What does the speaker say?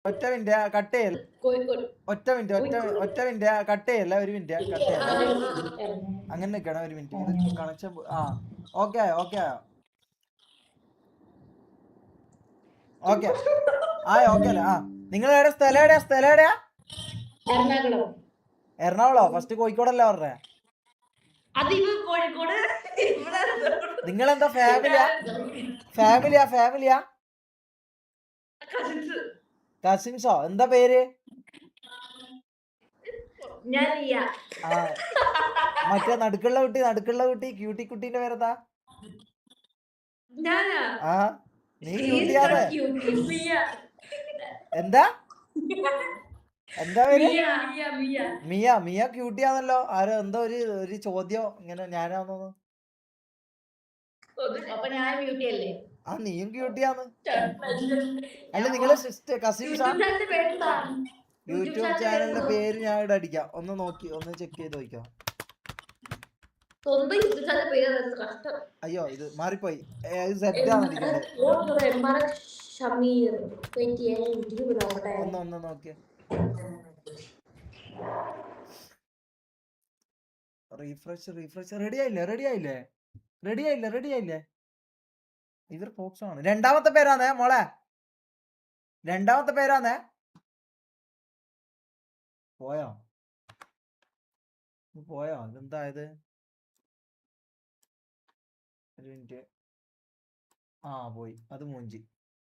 ഒറ്റ minute cut ചെയ്യല്ല. കോഴിക്കോട്. ഒറ്റ മിനിറ്റ് കട്ട് ചെയ്യല്ല. ഒരു മിനിറ്റ് കട്ട് ചെയ്യല്ല. അങ്ങനെ നിൽക്കണം ഒരു മിനിറ്റ്. ഇത് connection okay okay okay okay അല്ലേ? നിങ്ങൾ എവിടെ സ്ഥലം എവിടെയാ? എറണാകുളം. എറണാകുളോ? ഫസ്റ്റ് കോഴിക്കോടല്ലേ പറഞ്ഞേ? കോഴിക്കോട്. നിങ്ങളെന്താ ഫാമിലിയാ? കസിൻസോ? എന്താ പേര്? മറ്റേ നടുക്കുള്ള കുട്ടി ക്യൂട്ടി കുട്ടീന്റെ പേരെന്താ? നീ ക്യൂട്ടിയാന്ന്. എന്താ പേര്? മിയ ക്യൂട്ടിയാന്നല്ലോ. ആരോ എന്തോ ഒരു ചോദ്യം ഇങ്ങനെ ഞാനാന്നോന്ന്. നീയും ക്യൂട്ടിയാന്ന്. അല്ല നിങ്ങള് കസിൻസാ? യൂട്യൂബ് ചാനലിന്റെ പേര് ഞാൻ ഇവിടെ അടിക്കാം. ഒന്ന് ചെക്ക് ചെയ്ത് നോക്കാം. അയ്യോ ഇത് മാറിപ്പോയി. ഒന്ന് നോക്കിയ റീഫ്രഷ് റെഡി ആയില്ലേ? ഇവർ ഫോക്സ് ആണ്. രണ്ടാമത്തെ പേരാന്നേ മോളെ. പോയോ ഇതെന്തായത്? ഒരു മിനിറ്റ്. പോയി. അത് മൂഞ്ചി.